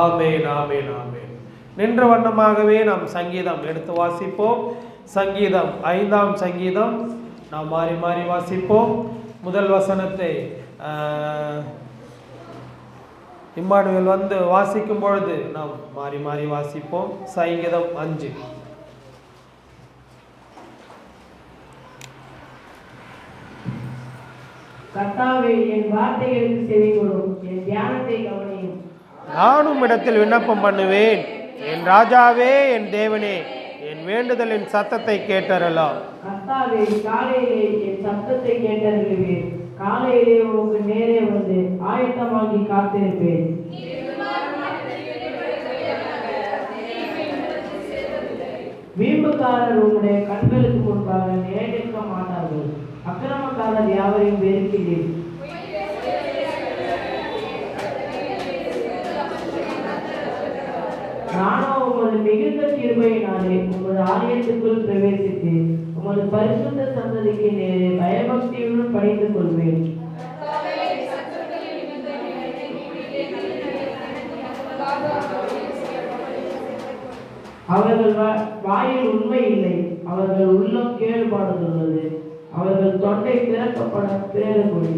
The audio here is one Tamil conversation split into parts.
ஆமென், ஆமென், ஆமென். நின்ற வண்ணமாகவே நாம் சங்கீதம் எடுத்து வாசிப்போம். சங்கீதம் 5ஆம் சங்கீதம் நாம் மாறி மாறி வாசிப்போம். முதல் வசனத்தை இம்மானுவேல் வந்து வாசிக்கும் பொழுது நாம் மாறி மாறி வாசிப்போம். சங்கீதம் 5. கர்த்தாவே, என் வார்த்தைகளுக்கு செவிகொடும், என் தியானத்தை கவனியும். நானும் இடத்தில் விண்ணப்பம் பண்ணுவேன். என் ராஜாவே, என் தேவனே, என் வேண்டுதலின் சத்தத்தை கேட்டறலாம். கர்த்தாவே, காலையிலே என் சத்தத்தை கேட்டருளுவேன். காலையிலே உமக்கு நேரே வந்து ஆயத்தமாகி காத்திருப்பேன். வீம்புக்காரர் உம்முடைய கண்களுக்கு முன்பாக நிலைநிற்க மாட்டார்கள். அக்கிரமக்காரர் யாவரையும் வெறுக்கிறேன். நானோ உமது மிகுந்த கிருபையினாலே உமது ஆலயத்துக்குள் பிரவேசித்து உமது பரிசுத்த சந்ததிக்கு நேரே பயபக்தியுடன் பணிந்து கொள்வேன். அவர்கள் வாயில் உண்மை இல்லை, அவர்கள் உள்ளம் கேடுபாடுள்ளது. அவர்கள் தொண்டை திறக்கப்பட பேரகுடி,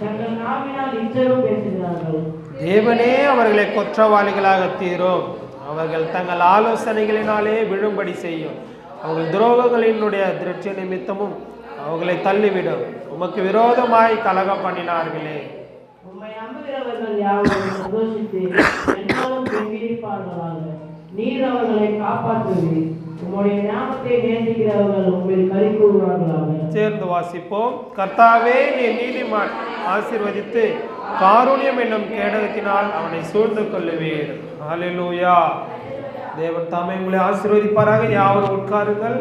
தங்கள் நாவினால் இச்சகம் பேசுகிறார்கள். தேவனே அவர்களை குற்றவாளிகளாக தீரும். அவர்கள் தங்கள் ஆலோசனைகளினாலே விழும்படி செய்யும். அவர்கள் துரோகங்களினுடைய திருஷ்டி நிமித்தமும் அவர்களை தள்ளிவிடும். உமக்கு விரோதமாய் கலகம் பண்ணினார்களே. உம்மை நம்புகிறவர்கள் யாவரும் சந்தோஷித்து என்னாலும் பெருமிப்பார்களாக. நீர் அவர்களை காப்பாற்றுவீர். உம்முடைய நாமத்தை நேசிக்கிறவர்கள் உம்மில் களி கூறுவார்களாக. சேர்ந்து வாசிப்போம். கர்த்தாவே, நீ நீதிமான் ஆசீர்வதித்து காருண்யம் என்னும் கேடகத்தினால் அவனை சூழ்ந்து கொள்ளுவீர். ஹல்லேலூயா. தேவன் தாமே உங்களை ஆசீர்வதிப்பாராக. யாவரும் உட்காருங்கள்.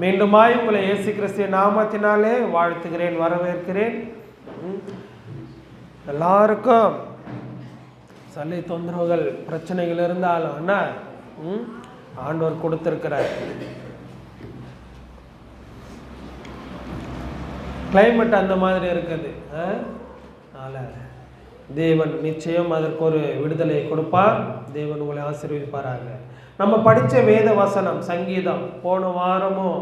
மீண்டுமாய் உங்களை இயேசு கிறிஸ்துவின் நாமத்தினாலே வாழ்த்துகிறேன், வரவேற்கிறேன். எல்லாருக்கும் சல்லை தொந்தரவுகள் பிரச்சனைகள் இருந்தாலும் என்ன ஆண்டவர் கொடுத்திருக்கிறார். கிளைமேட் அந்த மாதிரி இருக்குது. அதனால் தேவன் நிச்சயம் அதற்கு ஒரு விடுதலை கொடுப்பார். தேவன் உங்களை ஆசீர்வதிப்பாராங்க. நம்ம படித்த வேத வசனம் சங்கீதம், போன வாரமும்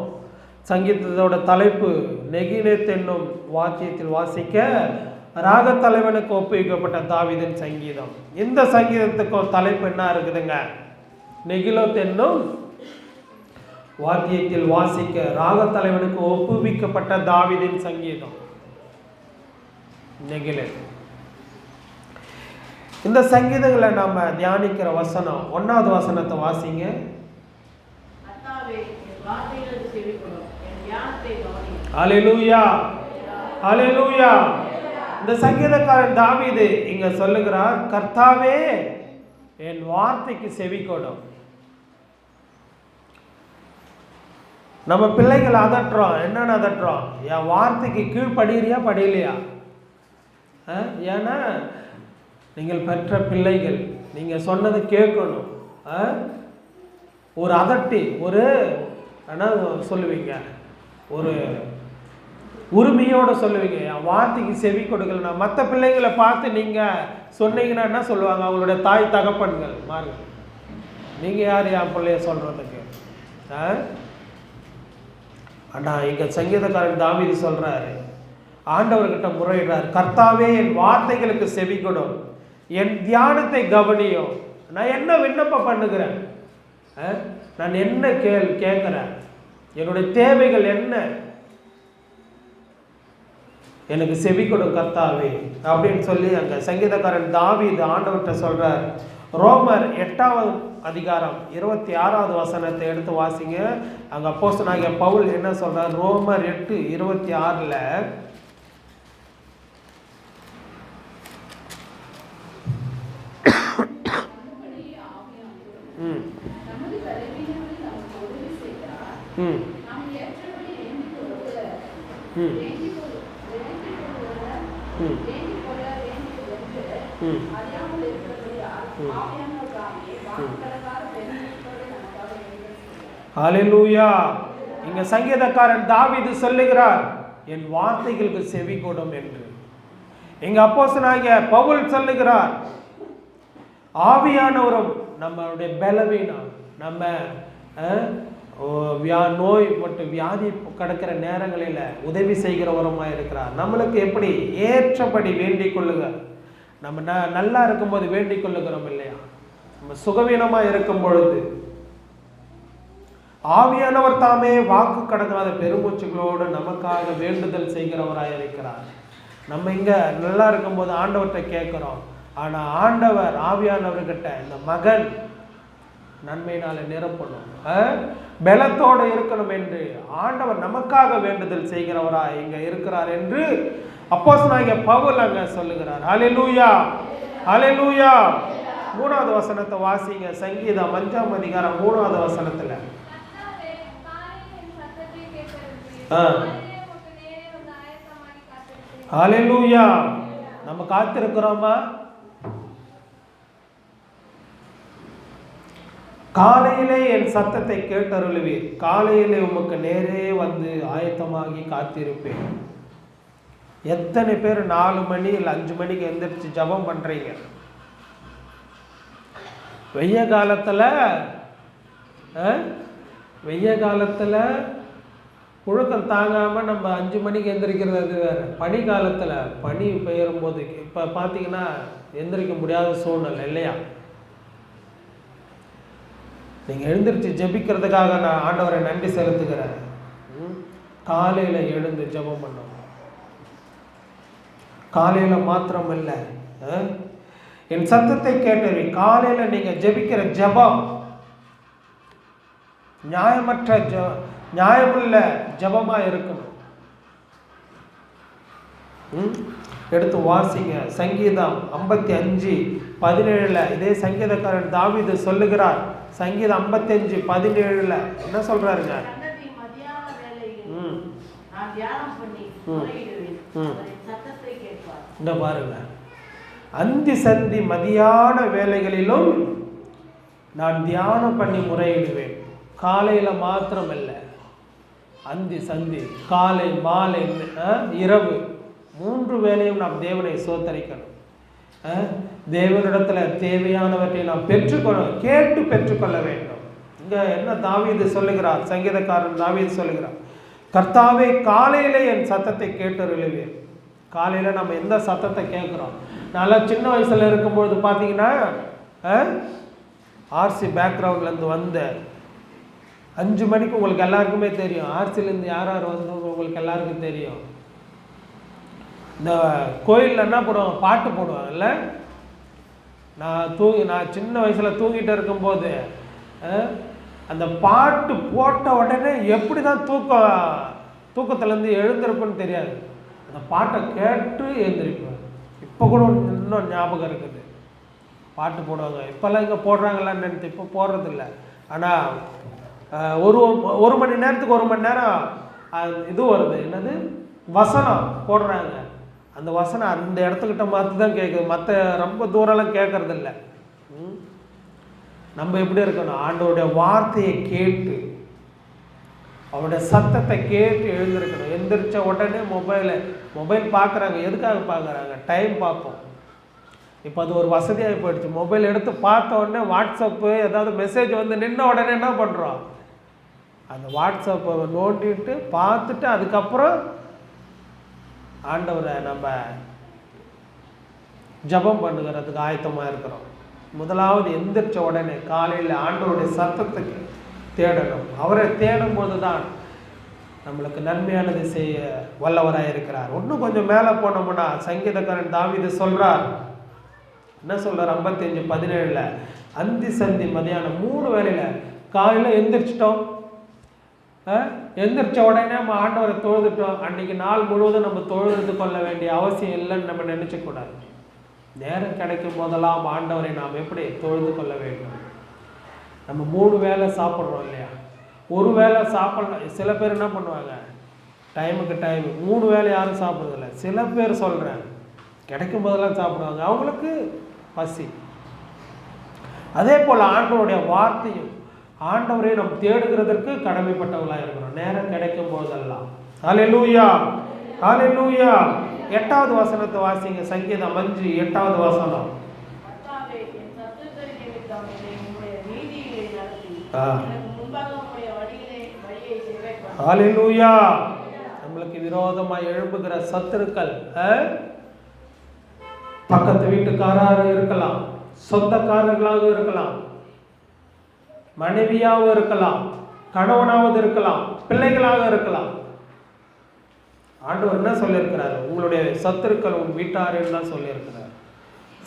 சங்கீதத்தோட தலைப்பு நெகினேத் என்னும் வாக்கியத்தில் வாசிக்க ராகத்தலைவனுக்கு ஒப்புவிக்கப்பட்ட தாவீதின் சங்கீதம். இந்த சங்கீதத்துக்கு ஒரு தலைப்பு என்ன இருக்குதுங்க? நெகிலோத் என்னும் வாத்தியத்தில் வாசிக்க ராகத்தலைவனுக்கு ஒப்புவிக்கப்பட்ட தாவீதின் சங்கீதம் நெகிலேத். இந்த சங்கீதங்களை நம்ம தியானிக்கிற வசனம் 1வது வசனத்தை வாசிங்க. ஹல்லேலூயா, ஹல்லேலூயா. இந்த சங்கீதக்காரன் தாவீது இங்க சொல்லுகிறார், கர்த்தாவே என் வார்த்தைக்கு செவி கொடும். நம்ம பிள்ளைகளை அதட்டுறோம். என்னன்னு அதட்டுறோம்? என் வார்த்தைக்கு கீழ்படுகிறியா படியிலையா? ஏன்னா நீங்கள் பெற்ற பிள்ளைகள், நீங்கள் சொன்னதை கேட்கணும். ஒரு அதட்டி ஒரு என்ன சொல்லுவீங்க, ஒரு உரிமையோடு சொல்லுவீங்க, என் வார்த்தைக்கு செவி கொடுக்கலன்னா. மற்ற பிள்ளைங்களை பார்த்து நீங்கள் சொன்னீங்கன்னா என்ன சொல்லுவாங்க? அவங்களுடைய தாய் தகப்பன்கள் மாறுங்க. நீங்கள் யார் என் பிள்ளைய சொல்கிறதுக்கு? ஆனால் இங்கே சங்கீதக்காரன் தாவீது சொல்கிறாரு, ஆண்டவர்கிட்ட முறையிடுறார், கர்த்தாவே என் வார்த்தைகளுக்கு செவி கொடும், என் தியானத்தை கவனியும். நான் என்ன விண்ணப்பம் பண்ணுகிறேன், நான் என்ன கேட்குறேன், என்னுடைய தேவைகள் என்ன, எனக்கு செவி கொடும் கர்த்தாவே அப்படின்னு சொல்லி அங்கே சங்கீதக்காரன் தாவீது ஆண்டவர்கிட்ட சொல்கிறார். ரோமர் 8வது அதிகாரம் 26வது வசனத்தை எடுத்து வாசிங்க. அங்கே அப்போஸ்தலனாகிய பவுல் என்ன சொல்கிறார்? ரோமர் 8:26 ஹல்லேலூயா. இங்க சங்கீதக்காரன் தாவீது சொல்லுகிறார், என் வார்த்தைகளுக்கு செவி கொடும் என்று. இங்க அப்போஸ்தலனாகிய பவுல் சொல்லுகிறார், ஆவியானவரும் நம்மளுடைய பலவீனம், நம்ம நோய் மற்றும் வியாதி கிடக்கிற நேரங்களில் உதவி செய்கிறவருமா இருக்கிறார். நம்மளுக்கு எப்படி ஏற்றபடி வேண்டிக் கொள்ளுங்க. நம்ம நல்லா இருக்கும்போது வேண்டிக் கொள்ளுகிறோம் இல்லையா? நம்ம சுகவீனமா இருக்கும் பொழுது ஆவியானவர் தாமே வாக்கு கடங்காத பெருமூச்சுகளோடு நமக்காக வேண்டுதல் செய்கிறவராய் இருக்கிறார். நம்ம இங்க நல்லா இருக்கும்போது ஆண்டவர்கிட்ட கேட்கிறோம். ஆனா ஆண்டவர் ஆவியானவர்கிட்ட இந்த மகன் நன்மையினால நிரப்பணும், பலத்தோடு இருக்கணும் என்று ஆண்டவர் நமக்காக வேண்டுதல் செய்கிறவராய் இங்க இருக்கிறார் என்று அப்போஸ்தலனாகிய பவுல் அங்க சொல்லுகிறார். ஹல்லேலூயா, ஹல்லேலூயா. 3வது வசனத்தை வாசிங்க. சங்கீதம் 5ஆம் அதிகாரம் 3வது வசனத்துல ஹல்லேலூயா. நம்ம காத்திருக்கிறோமா? காலையிலே என் சத்தத்தை கேட்டருளுவீர், காலையிலே உமக்கு நேரே வந்து ஆயத்தமாகி காத்திருப்பேன். எத்தனை பேர் 4 மணி இல்லை 5 மணிக்கு எந்திரிச்சு ஜபம் பண்றீங்க? வெய்ய காலத்துல புழுக்கம் தாங்காம நம்ம 5 மணிக்கு எந்திரிக்கிறது அது வேற. பனி காலத்துல பனி பெய்யும் போது இப்ப பாத்தீங்கன்னா எந்திரிக்க முடியாத சூழ்நிலை இல்லையா? நீங்க எழுந்திரிச்சு ஜெபிக்கிறதுக்காக நான் ஆண்டவரை நன்றி செலுத்துகிறேன். காலையில எழுந்து ஜெபம் பண்ணணும். காலையில மாத்திரம் இல்ல, என் சத்தத்தை கேட்டது. காலையில நீங்க ஜெபிக்கிற ஜெபம் நியாயமுள்ள ஜெபமா இருக்கணும். எடுத்து வாசிங்க. சங்கீதம் 55:17 இதே சங்கீதக்காரன் தாவீது சொல்லுகிறார். சங்கீதம் 55:17 என்ன சொல்றாருங்க? இந்த பாருங்க, அந்தி சந்தி மதியான வேலைகளிலும் நான் தியானம் பண்ணி முறையிடுவேன். காலையில மாத்திரம் இல்ல, அந்தி சந்தி, காலை மாலை இரவு 3 வேளையும் நாம் தேவனை சோத்தரிக்கணும். தேவனிடத்துல தேவையானவற்றை நாம் கேட்டு பெற்றுக்கொள்ள வேண்டும். இங்க என்ன தாவீது சொல்லுகிறார்? சங்கீதக்காரன் தாவீது சொல்லுகிறார், கர்த்தாவே காலையில என் சத்தத்தை கேட்டருளுவீர். காலையில நம்ம எந்த சத்தத்தை கேட்கிறோம்? நல்லா சின்ன வயசுல இருக்கும்பொழுது பார்த்தீங்கன்னா ஆர்சி பேக்ரவுண்ட்ல இருந்து வந்த 5 மணிக்கு உங்களுக்கு எல்லாருக்குமே தெரியும். ஆர்சிலேருந்து யார் யார் வந்தவங்க உங்களுக்கு எல்லாருக்கும் தெரியும். இந்த கோயிலில் என்ன போடுவாங்க? பாட்டு போடுவாங்கல்ல. நான் சின்ன வயசில் தூங்கிட்டு இருக்கும்போது அந்த பாட்டு போட்ட உடனே எப்படி தான் தூக்கத்துலேருந்து எழுந்திருப்புன்னு தெரியாது. அந்த பாட்டை கேட்டு எழுந்திருப்பேன். இப்போ கூட இன்னும் ஞாபகம் இருக்குது. பாட்டு போடுவாங்க. இப்போல்லாம் இங்கே போடுறாங்களான்னு நினைத்து இப்போ போடுறதில்ல. ஆனால் ஒரு மணி நேரத்துக்கு 1 மணி நேரம் இது வருது, என்னது வசனம் போடுறாங்க. அந்த வசனம் அந்த இடத்துக்கிட்ட மாற்றி தான் கேட்குது, மற்ற ரொம்ப தூரம்லாம் கேட்கறதில்ல. நம்ம எப்படி இருக்கணும்? ஆண்டவருடைய வார்த்தையை கேட்டு அவருடைய சத்தத்தை கேட்டு எழுந்திருக்கணும். எந்திரிச்ச உடனே மொபைல் பார்க்குறாங்க. எதுக்காக பார்க்குறாங்க? டைம் பார்ப்போம். இப்போ அது ஒரு வசதியாக போயிடுச்சு. மொபைல் எடுத்து பார்த்த உடனே வாட்ஸ்அப்பு ஏதாவது மெசேஜ் வந்து நின்ன உடனே என்ன பண்ணுறோம்? அந்த வாட்ஸ்அப்பை நோண்டிட்டு பார்த்துட்டு அதுக்கப்புறம் ஆண்டவரை நம்ம ஜபம் பண்ணுகிறதுக்கு ஆயத்தமாக இருக்கிறோம். முதலாவது எந்திரிச்ச உடனே காலையில் ஆண்டவருடைய சத்தத்துக்கு தேடணும். அவரை தேடும் போது தான் நம்மளுக்கு நன்மையானது செய்ய வல்லவராக இருக்கிறார். இன்னும் கொஞ்சம் மேலே போனோம்னா சங்கீதக்காரன் தாவீது சொல்றார். என்ன சொல்றார்? 55:17 அந்தி சந்தி மதியானம் 3 வேளையில காலையில் எந்திரிச்சிட்டோம். எந்திரிச்ச உடனே நம்ம ஆண்டவரை தொழுதுட்டோம். அன்னைக்கு நாள் முழுவதும் நம்ம தொழுது கொள்ள வேண்டிய அவசியம் இல்லைன்னு நம்ம நினைச்சக்கூடாது. நேரம் கிடைக்கும் போதெல்லாம் ஆண்டவரை நாம் எப்படி தொழுது கொள்ள வேண்டும்? நம்ம 3 வேளை சாப்பிட்றோம் இல்லையா? ஒரு வேளை சாப்பிடலாம். சில பேர் என்ன பண்ணுவாங்க? டைமுக்கு டைம் 3 வேளை யாரும் சாப்பிட்றதில்ல. சில பேர் சொல்கிறேன் கிடைக்கும் போதெல்லாம் சாப்பிடுவாங்க. அவங்களுக்கு பசி. அதே போல் ஆண்டவருடைய வார்த்தையும் ஆண்டவரை நாம் தேடுகிறதற்கு கடமைப்பட்டவர்களாக இருக்கிறோம். நேரம் கிடைக்கும் போதெல்லாம். ஹல்லேலூயா, ஹல்லேலூயா. 8வது வசனத்தை வாசிங்க. சங்கீதம் 5:8 வசனம். கர்த்தாவே, என் சத்துருக்களின் நிமித்தம் என்னை உம்முடைய நீதியிலே நடத்தி, ஆ. எனக்கு முன்பாக உம்முடைய வழியை செவ்வைப்படுத்தும். ஹல்லேலூயா. நம்மளுக்கு விரோதமாய் எழும்புகிற சத்துருக்கள் பக்கத்து வீட்டுக்காரராக இருக்கலாம், சொந்தக்காரர்களாக இருக்கலாம், மனைவியாகவும் இருக்கலாம், கணவனாவது இருக்கலாம், பிள்ளைகளாக இருக்கலாம். ஆண்டவர் என்ன சொல்லியிருக்கிறாரு? உங்களுடைய சத்துருக்கள் உன் வீட்டாருன்னு தான் சொல்லியிருக்கிறார்.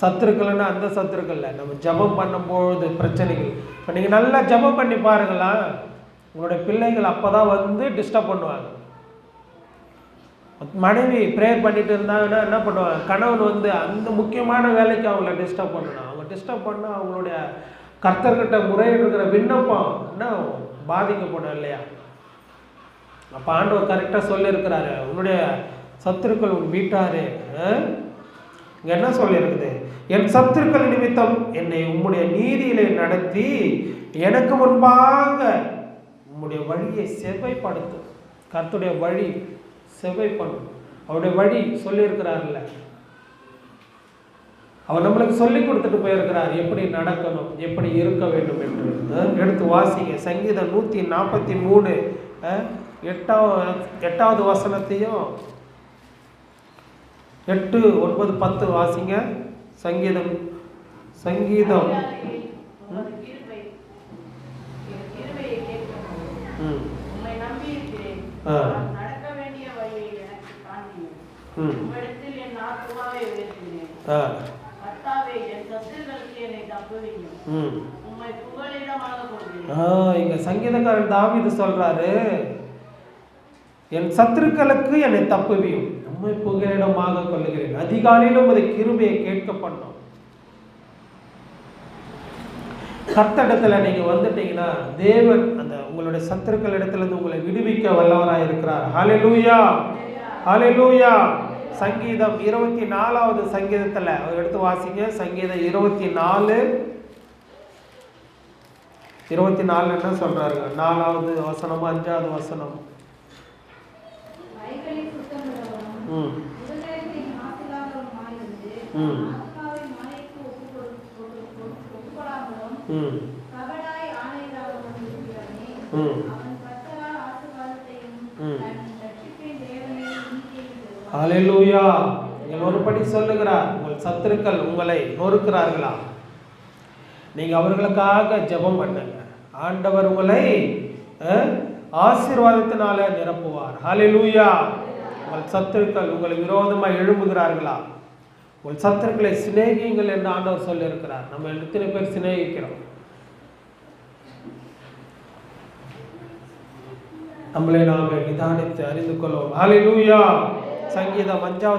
சத்துருக்கள்னா அந்த சத்துருக்கள் இல்லை, நம்ம ஜெபம் பண்ணும்பொழுது பிரச்சனைகள். இப்போ நீங்கள் நல்லா ஜெபம் பண்ணி பாருங்களா, உங்களுடைய பிள்ளைகள் அப்போ தான் வந்து டிஸ்டர்ப் பண்ணுவாங்க. மனைவி ப்ரேயர் பண்ணிட்டு இருந்தாங்கன்னா என்ன பண்ணுவாங்க? கணவன் வந்து அந்த முக்கியமான வேலைக்கு அவங்கள டிஸ்டர்ப் பண்ணணும். அவங்க டிஸ்டர்ப் பண்ணால் அவங்களுடைய கர்த்தர்கிட்ட முறையிடுகிற விண்ணப்பம் என்ன பாதிக்கப்படும் இல்லையா? அப்போ ஆண்டவர் கரெக்டாக சொல்லியிருக்கிறாரு, உன்னுடைய சத்துருக்கள் உன் வீட்டாரு. இங்கே என்ன சொல்லியிருக்குது? என் சத்துருக்கள் நிமித்தம் என்னை உம்முடைய நீதியிலே நடத்தி எனக்கு முன்பாக உம்முடைய வழியை செவ்வைப்படுத்தும். கர்த்தருடைய வழி செவ்வைப்படும். அவருடைய வழி சொல்லியிருக்கிறார்ல, அவர் நம்மளுக்கு சொல்லி கொடுத்துட்டு போயிருக்கிறார் எப்படி நடக்கணும், எப்படி இருக்க வேண்டும் என்று. எடுத்து வாசிங்க. சங்கீதம் 143 8வது வசனத்தையும் 8, 9, 10 வாசிங்க. சங்கீதம் உமது கிருபை என் கிருபையை கேட்கவும், உம்மை நம்பியிருக்கிறேன். நான் நடக்க வேண்டிய வழியை எனக்கு காண்பியும். உம்மிடத்தில் என் ஆத்துமாவை உயர்த்தினேன். கர்த்தாவே, என் சத்துருக்களுக்கு என்னை தப்புவியும். உம்மை புகலிடமாக கொள்கிறேன். இங்க சங்கீதக்காரன் தாவீது சொல்றாரு, என் சத்துருக்களுக்கு என்னை தப்புவியும், உம்மை புகலிடமாக கொள்ளுகிறேன். அதிகாலையிலும் அதை கிருபையை கேட்க பண்ணோம். கர்த்தரிடத்துல நீங்க வந்துட்டீங்கன்னா தேவன் அந்த உங்களுடைய சத்துருக்கள் இடத்துல இருந்து உங்களை விடுவிக்க வல்லவராய் இருக்கிறார். ஹல்லேலூயா, ஹல்லேலூயா. சங்கீதம் 24வது சங்கீதத்துல எடுத்து வாசிங்க. சங்கீதம் 24 என்ன சொல்றாரு? 4வது வசனம், 5வது வசனம். ஹல்லேலூயா. நீங்கள் ஒருபடி சொல்லுகிறார், உங்கள் சத்துருக்கள் உங்களை நொறுக்கிறார்களா? நீங்க அவர்களுக்காக ஜெபம் பண்ணுங்க. ஆண்டவர் உங்களை ஆசீர்வாதத்தினால நிரப்புவார். ஹல்லேலூயா. உங்கள் சத்துருக்கள் உங்களை விரோதமாக எழும்புகிறார்களா? உங்கள் சத்துருக்களை சிநேகியுங்கள் என்று ஆண்டவர் சொல்லியிருக்கிறார். நம்ம எத்தனை பேர் சிநேகிக்கிறோம்? நம்மளை நாம நிதானித்து அறிந்து கொள்வோம். ஹல்லேலூயா. சங்கீதம் 5வது